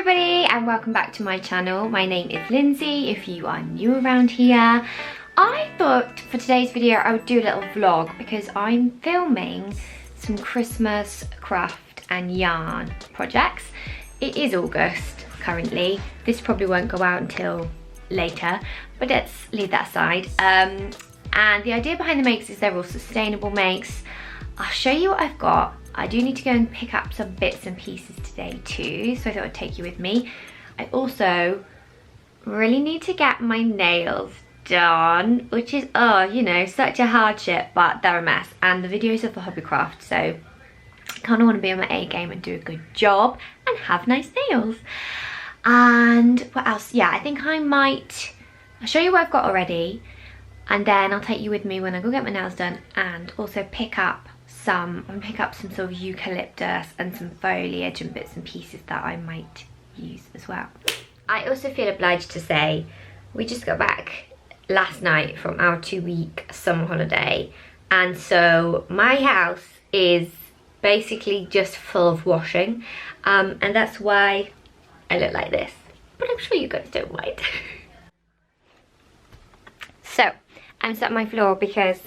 everybody and welcome back to my channel. My name is Lindsay if you are new around here. I thought for today's video I would do a little vlog because I'm filming some Christmas craft and yarn projects. It is August currently. This probably won't go out until later, but let's leave that aside. And the idea behind the makes is they're all sustainable makes. I'll show you what I've got. I do need to go and pick up some bits and pieces today too, so I thought I'd take you with me. I also really need to get my nails done, which is, oh, you know, such a hardship, but they're a mess. And the videos are for hobbycraft, so I kind of want to be on my A game and do a good job and have nice nails. And what else? Yeah, I think I might, I'll show you what I've got already, and then I'll take you with me when I go get my nails done, and also pick up some sort of eucalyptus and some foliage and bits and pieces that I might use as well. I also feel obliged to say we just got back last night from our 2-week summer holiday, and so my house is basically just full of washing, and that's why I look like this, but I'm sure you guys don't mind. So I'm sat on my floor because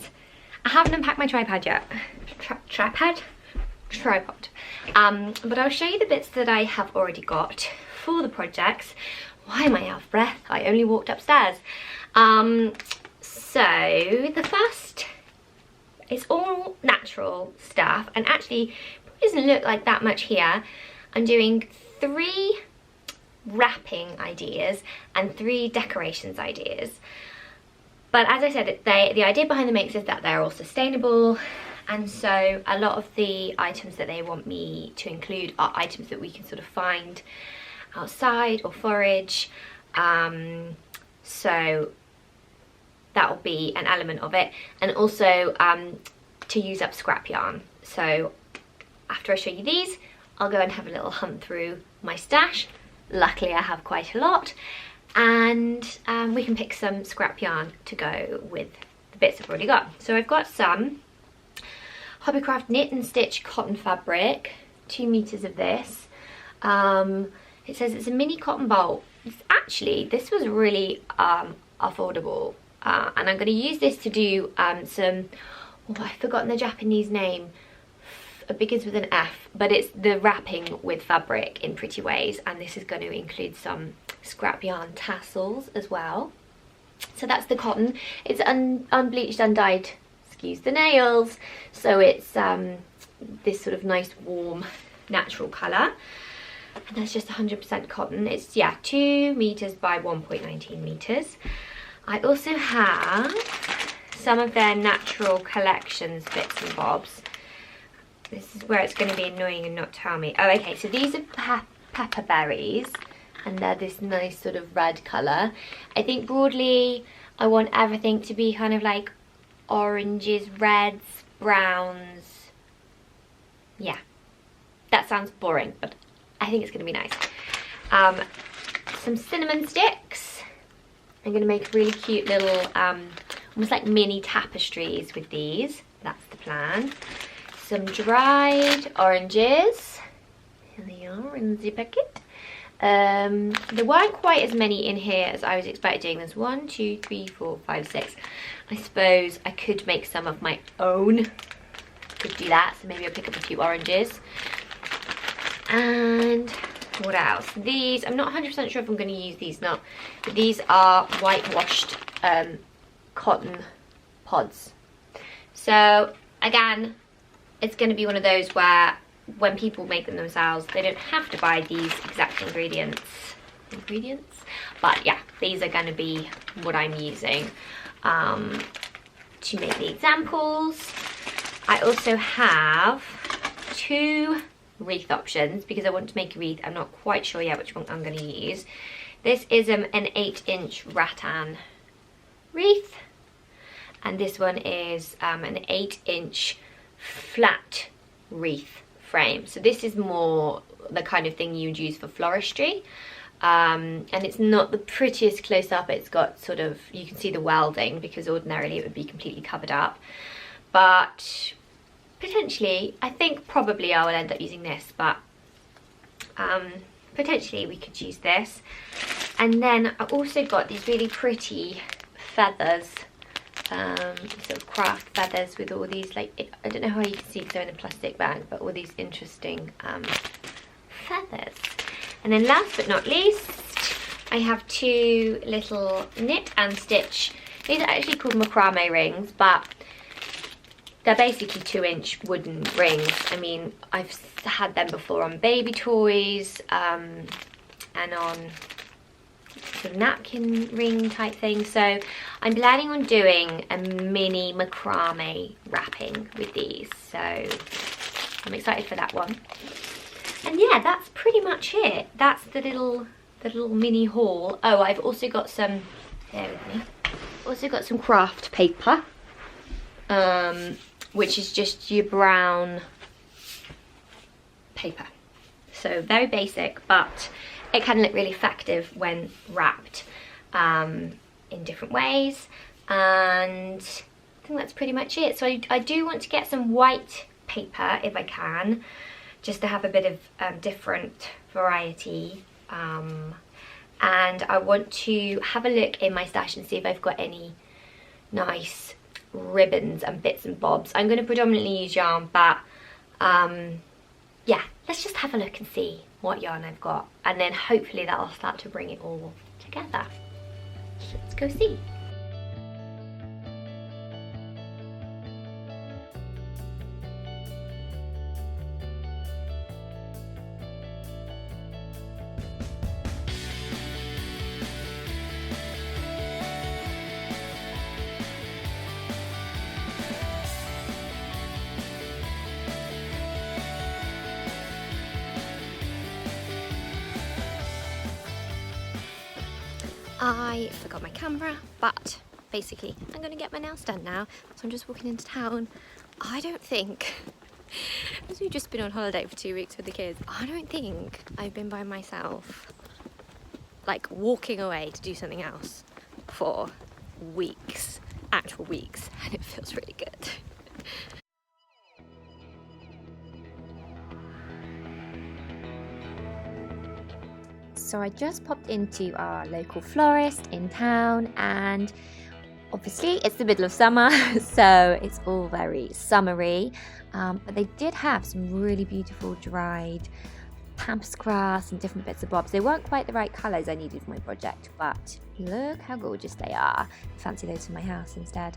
I haven't unpacked my tripod yet. Tripod, but I'll show you the bits that I have already got for the projects. Why am I out of breath? I only walked upstairs. So the first, it's all natural stuff, and actually it doesn't look like that much here. I'm doing 3 wrapping ideas and 3 decorations ideas. But as I said, the idea behind the makes is that they're all sustainable, and so a lot of the items that they want me to include are items that we can sort of find outside or forage. So that will be an element of it, and also to use up scrap yarn. So after I show you these, I'll go and have a little hunt through my stash. Luckily I have quite a lot, and we can pick some scrap yarn to go with the bits I've already got. So I've got some Hobbycraft knit and stitch cotton fabric, 2 meters of this. It says it's a mini cotton bolt. This was really affordable, and I'm going to use this to do some, oh, I've forgotten the Japanese name. It begins with an F, but it's the wrapping with fabric in pretty ways, and this is going to include some scrap yarn tassels as well. So that's the cotton. It's unbleached, undyed, excuse the nails, so it's this sort of nice warm natural colour, and that's just 100% cotton. It's, yeah, 2 meters by 1.19 meters. I also have some of their natural collections bits and bobs. This is where it's going to be annoying and not tell me. Oh, okay, so these are pepper berries, and they're this nice sort of red colour. I think broadly I want everything to be kind of like oranges, reds, browns. Yeah, that sounds boring, but I think it's going to be nice. Some cinnamon sticks. I'm going to make really cute little, almost like mini tapestries with these. That's the plan. Some dried oranges. Here they are in the packet. There weren't quite as many in here as I was expecting. There's 1, 2, 3, 4, 5, 6. I suppose I could make some of my own. Could do that, so maybe I'll pick up a few oranges. And what else? These, I'm not 100% sure if I'm going to use these not, but these are whitewashed cotton pods. So again, it's going to be one of those where when people make them themselves, they don't have to buy these exact ingredients, but yeah, these are going to be what I'm using to make the examples. I also have 2 wreath options because I want to make a wreath. I'm not quite sure yet which one I'm going to use. This is an 8-inch rattan wreath, and this one is an 8-inch flat wreath frame. So this is more the kind of thing you'd use for floristry, and it's not the prettiest close up. It's got sort of, you can see the welding because ordinarily it would be completely covered up, but potentially I think probably I will end up using this. But potentially we could use this. And then I also got these really pretty feathers, sort of craft feathers with all these, like, I don't know how you can see because they're in a plastic bag, but all these interesting feathers. And then last but not least, I have two little knit and stitch. These are actually called macrame rings, but they're basically 2-inch wooden rings. I mean, I've had them before on baby toys and on sort of napkin ring type thing. So I'm planning on doing a mini macrame wrapping with these. So I'm excited for that one. And yeah, that's pretty much it. That's the little mini haul. Oh, I've also got some, bear with me. Also got some craft paper, which is just your brown paper. So very basic, but it can look really effective when wrapped in different ways. And I think that's pretty much it. So I do want to get some white paper if I can, just to have a bit of different variety. And I want to have a look in my stash and see if I've got any nice ribbons and bits and bobs. I'm going to predominantly use yarn, but yeah, let's just have a look and see what yarn I've got, and then hopefully that'll start to bring it all together. Let's go see. I forgot my camera, but basically I'm gonna get my nails done now. So I'm just walking into town. I don't think, because we've just been on holiday for 2 weeks with the kids, I don't think I've been by myself, like walking away to do something else for weeks, actual weeks, and it feels really good. So I just popped into our local florist in town, and obviously it's the middle of summer, so it's all very summery, but they did have some really beautiful dried pampas grass and different bits of bobs. They weren't quite the right colours I needed for my project, but look how gorgeous they are. I fancy those for my house instead.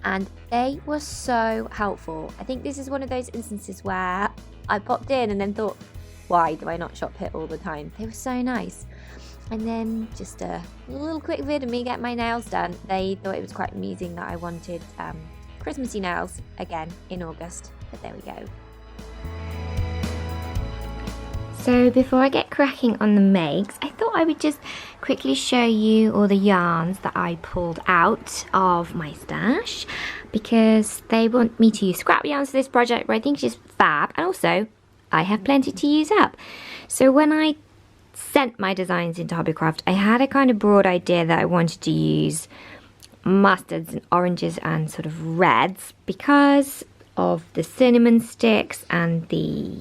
And they were so helpful. I think this is one of those instances where I popped in and then thought, why do I not shop here all the time? They were so nice. And then just a little quick vid of me getting my nails done. They thought it was quite amusing that I wanted Christmassy nails again in August, but there we go. So before I get cracking on the makes, I thought I would just quickly show you all the yarns that I pulled out of my stash, because they want me to use scrap yarns for this project, but I think it's just fab, and also I have plenty to use up. So when I sent my designs into Hobbycraft, I had a kind of broad idea that I wanted to use mustards and oranges and sort of reds because of the cinnamon sticks and the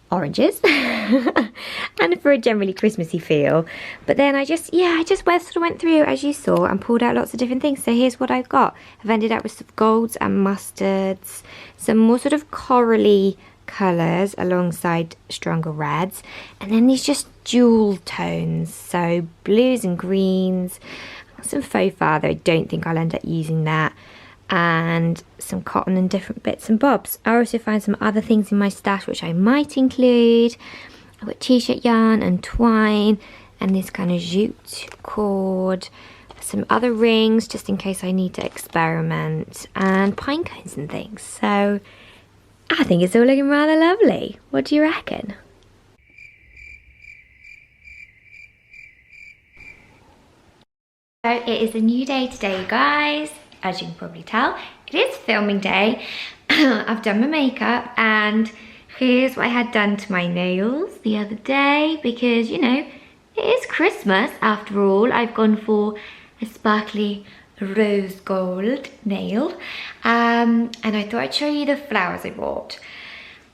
oranges and for a generally Christmassy feel. But then I just sort of went through, as you saw, and pulled out lots of different things. So here's what I've got. I've ended up with some golds and mustards, some more sort of corally colours alongside stronger reds, and then these just jewel tones, so blues and greens, some faux fur, though I don't think I'll end up using that, and some cotton and different bits and bobs. I also found some other things in my stash which I might include. I've got t-shirt yarn and twine and this kind of jute cord, some other rings just in case I need to experiment, and pine cones and things. So I think it's all looking rather lovely. What do you reckon? So it is a new day today, you guys. As you can probably tell, it is filming day. I've done my makeup, and here's what I had done to my nails the other day, because, you know, it is Christmas after all. I've gone for a sparkly rose gold nail, and I thought I'd show you the flowers I bought.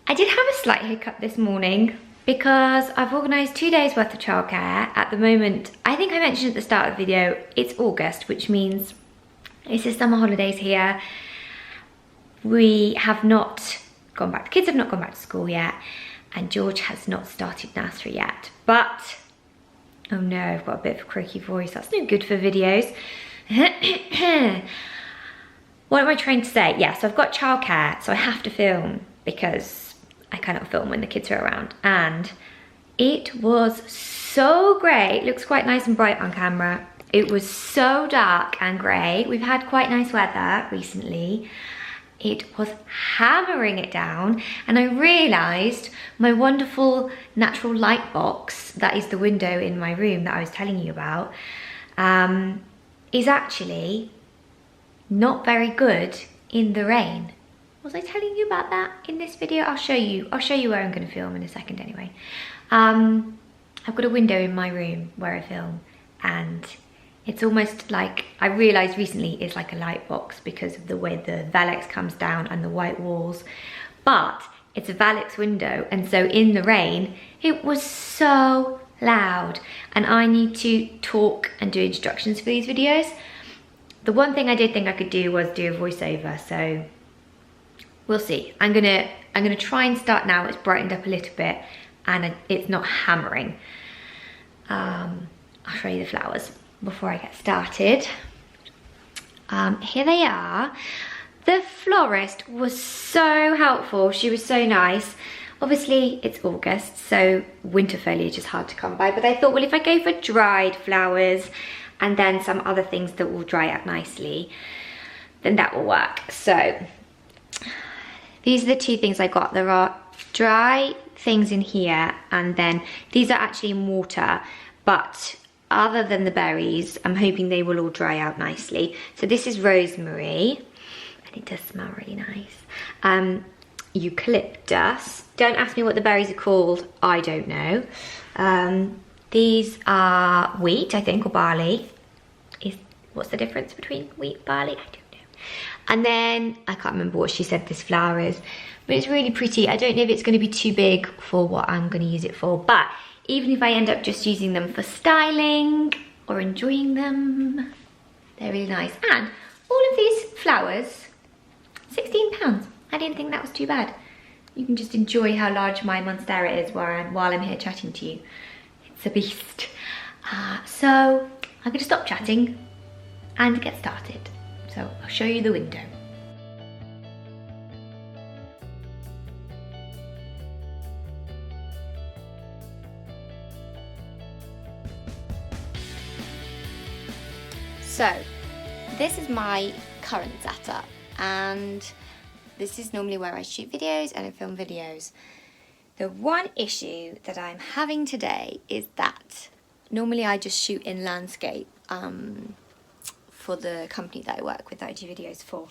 I did have a slight hiccup this morning. because I've organised 2 days worth of childcare. At the moment, I think I mentioned at the start of the video, it's August, which means it's the summer holidays here. We have not gone back, the kids have not gone back to school yet, and George has not started nursery yet. But, oh no, I've got a bit of a croaky voice, that's no good for videos. What am I trying to say? Yeah, so I've got childcare, so I have to film because I cannot film when the kids are around. And it was so grey. It looks quite nice and bright on camera. It was so dark and grey. We've had quite nice weather recently. It was hammering it down, and I realised my wonderful natural light box, that is the window in my room that I was telling you about, is actually not very good in the rain. Was I telling you about that in this video? I'll show you where I'm going to film in a second anyway. I've got a window in my room where I film, and it's almost like, I realised recently, it's like a light box because of the way the Velux comes down and the white walls. But it's a Velux window, and so in the rain, it was so loud. And I need to talk and do instructions for these videos. The one thing I did think I could do was do a voiceover, so we'll see. I'm gonna try and start now. It's brightened up a little bit and it's not hammering. I'll show you the flowers before I get started. Here they are. The florist was so helpful. She was so nice. Obviously it's August, so winter foliage is hard to come by, but I thought, well, if I go for dried flowers and then some other things that will dry out nicely, then that will work. So these are the two things I got. There are dry things in here, and then these are actually in water, but other than the berries, I'm hoping they will all dry out nicely. So this is rosemary, and it does smell really nice. Eucalyptus. Don't ask me what the berries are called, I don't know. These are wheat, I think, or barley. What's the difference between wheat and barley? I don't know. And then, I can't remember what she said this flower is, but it's really pretty. I don't know if it's going to be too big for what I'm going to use it for, but even if I end up just using them for styling or enjoying them, they're really nice. And all of these flowers, £16. I didn't think that was too bad. You can just enjoy how large my monstera is while I'm here chatting to you. It's a beast. So I'm going to stop chatting and get started. So I'll show you the window. So this is my current setup, and this is normally where I shoot videos and I film videos. The one issue that I'm having today is that normally I just shoot in landscape for the company that I work with, that I do videos for.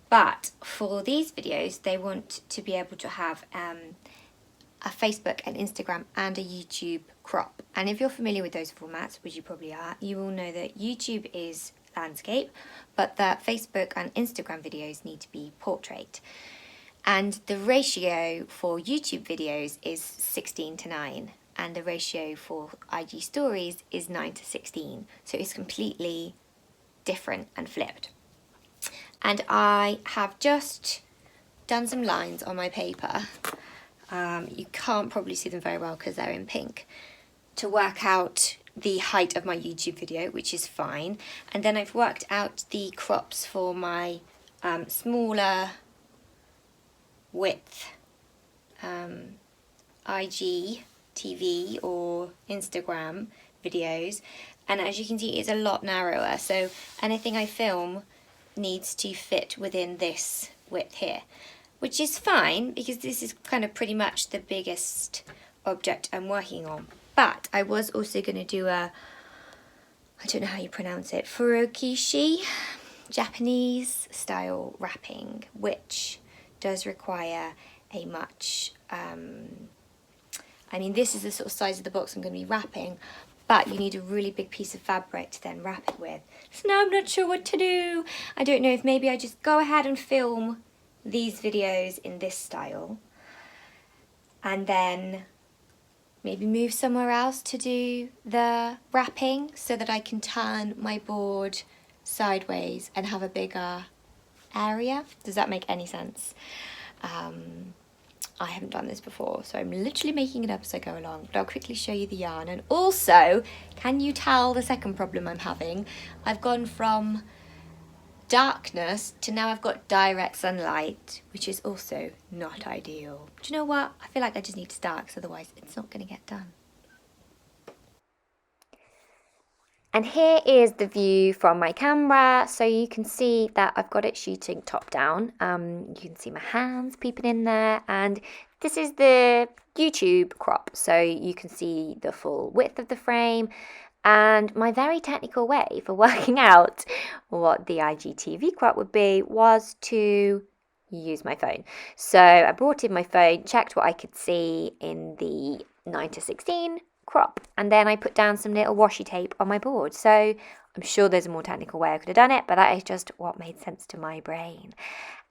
But for these videos, they want to be able to have a Facebook and Instagram and a YouTube crop. And if you're familiar with those formats, which you probably are, you will know that YouTube is landscape, but that Facebook and Instagram videos need to be portrait. And the ratio for YouTube videos is 16:9, and the ratio for IG stories is 9:16. So it's completely different and flipped. And I have just done some lines on my paper. You can't probably see them very well because they're in pink, to work out the height of my YouTube video, which is fine. And then I've worked out the crops for my smaller width IG, TV or Instagram videos, and as you can see it's a lot narrower, so anything I film needs to fit within this width here, which is fine because this is kind of pretty much the biggest object I'm working on. But I was also going to do I don't know how you pronounce it, furokishi, Japanese style wrapping, which does require a much, I mean, this is the sort of size of the box I'm going to be wrapping, but you need a really big piece of fabric to then wrap it with. So now I'm not sure what to do. I don't know if maybe I just go ahead and film these videos in this style, and then maybe move somewhere else to do the wrapping so that I can turn my board sideways and have a bigger area. Does that make any sense? I haven't done this before, so I'm literally making it up as I go along, but I'll quickly show you the yarn. And also, can you tell the second problem I'm having? I've gone from darkness to now I've got direct sunlight, which is also not ideal. Do you know what? I feel like I just need to start, because otherwise it's not going to get done. And here is the view from my camera, so you can see that I've got it shooting top down. You can see my hands peeping in there, and this is the YouTube crop, so you can see the full width of the frame. And my very technical way for working out what the IGTV crop would be was to use my phone. So I brought in my phone, checked what I could see in the 9:16 crop, and then I put down some little washi tape on my board. So I'm sure there's a more technical way I could have done it, but that is just what made sense to my brain.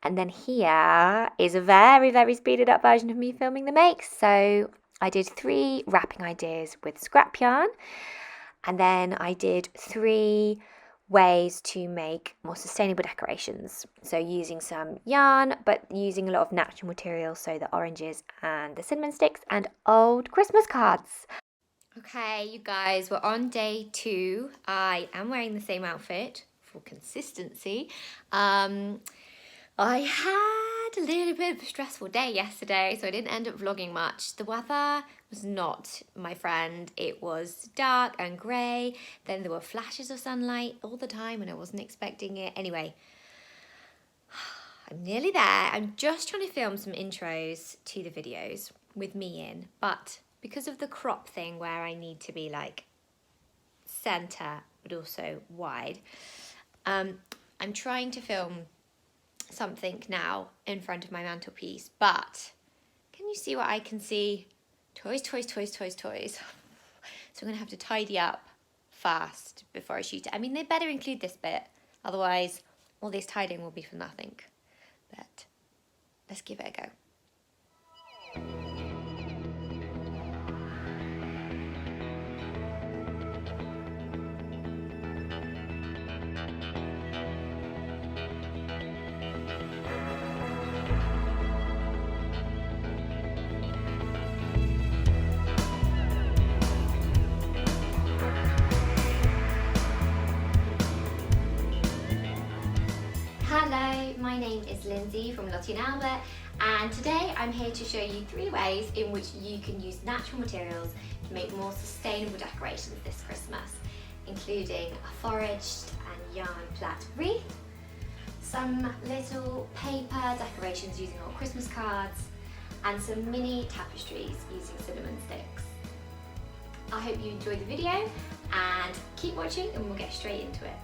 And then here is a very, very speeded up version of me filming the makes. So I did 3 wrapping ideas with scrap yarn, and then I did 3 ways to make more sustainable decorations. So using some yarn, but using a lot of natural materials, so the oranges and the cinnamon sticks and old Christmas cards. Okay, you guys, we're on day 2. I am wearing the same outfit for consistency. I had a little bit of a stressful day yesterday, so I didn't end up vlogging much. The weather was not my friend. It was dark and grey. Then there were flashes of sunlight all the time and I wasn't expecting it. Anyway, I'm nearly there. I'm just trying to film some intros to the videos with me in, but because of the crop thing where I need to be like center but also wide, I'm trying to film something now in front of my mantelpiece, but can you see what I can see? Toys, toys, toys, toys, toys. So I'm gonna have to tidy up fast before I shoot it. I mean, they better include this bit, otherwise all this tidying will be for nothing. But let's give it a go. Hello, my name is Lindsey from Lottie Albert, and today I'm here to show you 3 ways in which you can use natural materials to make more sustainable decorations this Christmas, including a foraged and yarn plait wreath, some little paper decorations using old Christmas cards, and some mini tapestries using cinnamon sticks. I hope you enjoyed the video, and keep watching and we'll get straight into it.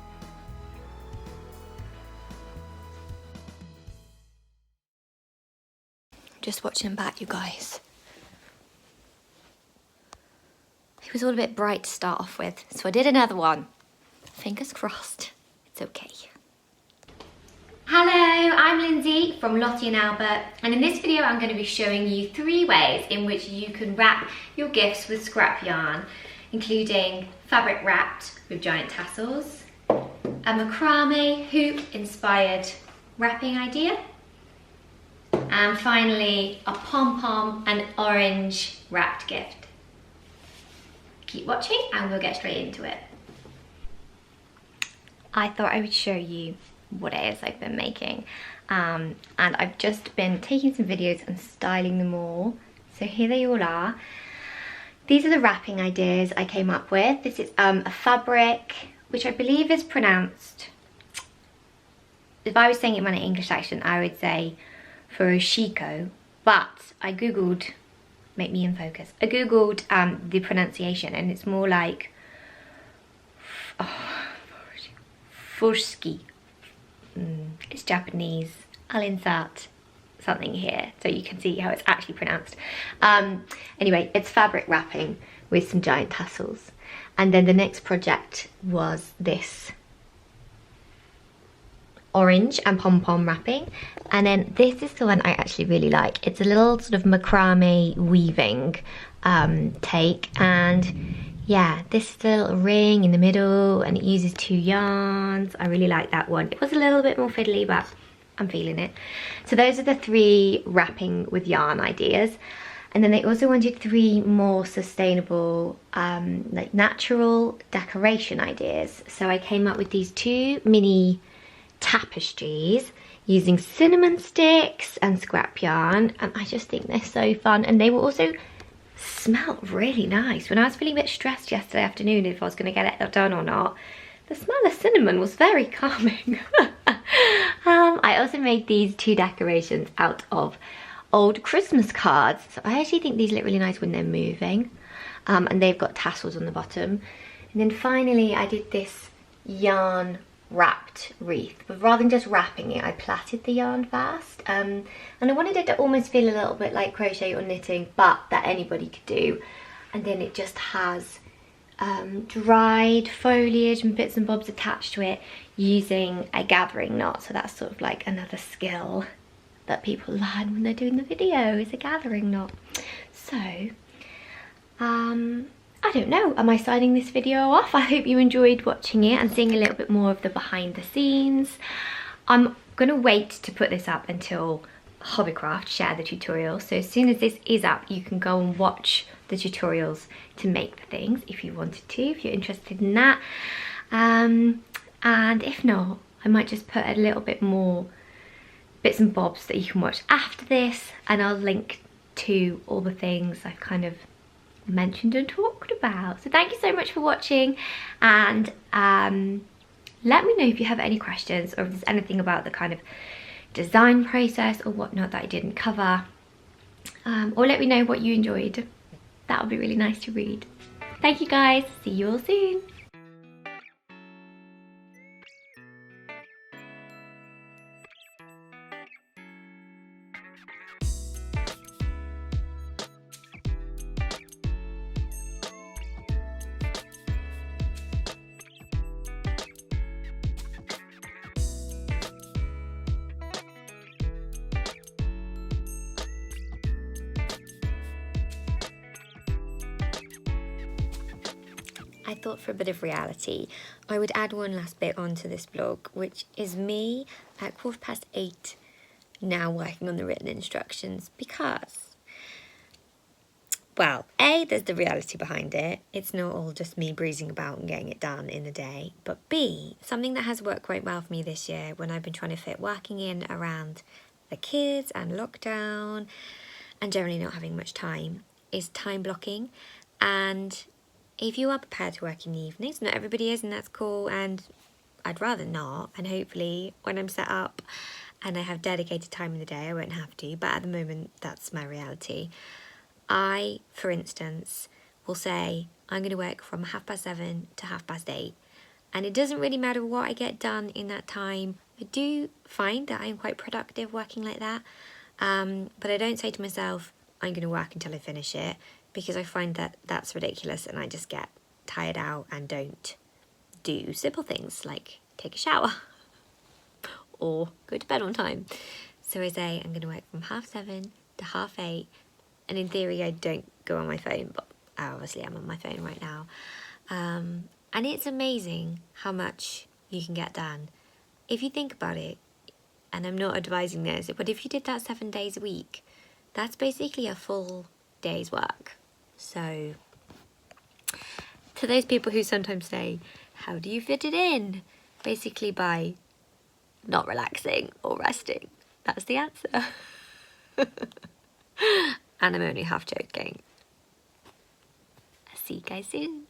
Just watching them back, you guys. It was all a bit bright to start off with, so I did another one. Fingers crossed, it's okay. Hello, I'm Lindsey from Lottie Albert, and in this video I'm going to be showing you 3 ways in which you can wrap your gifts with scrap yarn, including fabric wrapped with giant tassels, a macrame hoop inspired wrapping idea, and finally a pom-pom and orange wrapped gift. Keep watching and we'll get straight into it. I thought I would show you what it is I've been making, and I've just been taking some videos and styling them all, so here they all are. These are the wrapping ideas I came up with. This is a fabric which I believe is pronounced, if I was saying it in my English accent I would say furoshiko, but I googled, make me in focus, I googled the pronunciation and it's more like furski. It's Japanese. I'll insert something here so you can see how it's actually pronounced. Anyway, it's fabric wrapping with some giant tassels, and then the next project was this orange and pom-pom wrapping, and then this is the one I actually really like. It's a little sort of macrame weaving take, and yeah, this is the little ring in the middle and it uses 2 yarns. I really like that one. It was a little bit more fiddly, but I'm feeling it. So those are the 3 wrapping with yarn ideas. And then they also wanted 3 more sustainable, like natural decoration ideas. So I came up with these 2 mini tapestries using cinnamon sticks and scrap yarn, and I just think they're so fun. And they will also smell really nice. When I was feeling a bit stressed yesterday afternoon if I was going to get it done or not, the smell of cinnamon was very calming. I also made these 2 decorations out of old Christmas cards. So I actually think these look really nice when they're moving. And they've got tassels on the bottom. And then finally I did this yarn wrapped wreath, but rather than just wrapping it, I plaited the yarn first. And I wanted it to almost feel a little bit like crochet or knitting, but that anybody could do. And then it just has dried foliage and bits and bobs attached to it using a gathering knot. So that's sort of like another skill that people learn when they're doing the video, is a gathering knot. So I don't know, am I signing this video off? I hope you enjoyed watching it and seeing a little bit more of the behind the scenes. I'm gonna wait to put this up until Hobbycraft share the tutorial. So as soon as this is up, you can go and watch the tutorials to make the things if you wanted to, if you're interested in that. And if not, I might just put a little bit more bits and bobs that you can watch after this, and I'll link to all the things I've kind of mentioned and talked about. So thank you so much for watching, and let me know if you have any questions or if there's anything about the kind of design process or whatnot that I didn't cover, or let me know what you enjoyed. That would be really nice to read. Thank you guys, see you all soon. I thought for a bit of reality, I would add one last bit onto this vlog, which is me at 8:15 now working on the written instructions, because, well, A, there's the reality behind it. It's not all just me breezing about and getting it done in a day. But B, something that has worked quite well for me this year when I've been trying to fit working in around the kids and lockdown and generally not having much time, is time blocking. And if you are prepared to work in the evenings, not everybody is, and that's cool, and I'd rather not, and hopefully when I'm set up and I have dedicated time in the day I won't have to, but at the moment that's my reality. I, for instance, will say I'm going to work from 7:30 to 8:30, and it doesn't really matter what I get done in that time. I do find that I'm quite productive working like that, but I don't say to myself I'm going to work until I finish it, because I find that that's ridiculous and I just get tired out and don't do simple things like take a shower or go to bed on time. So I say I'm going to work from 7:30 to 8:30, and in theory I don't go on my phone, but obviously I'm on my phone right now. And it's amazing how much you can get done. If you think about it, and I'm not advising this, but if you did that 7 days a week, that's basically a full day's work. So to those people who sometimes say, how do you fit it in? Basically by not relaxing or resting. That's the answer. And I'm only half joking. I'll see you guys soon.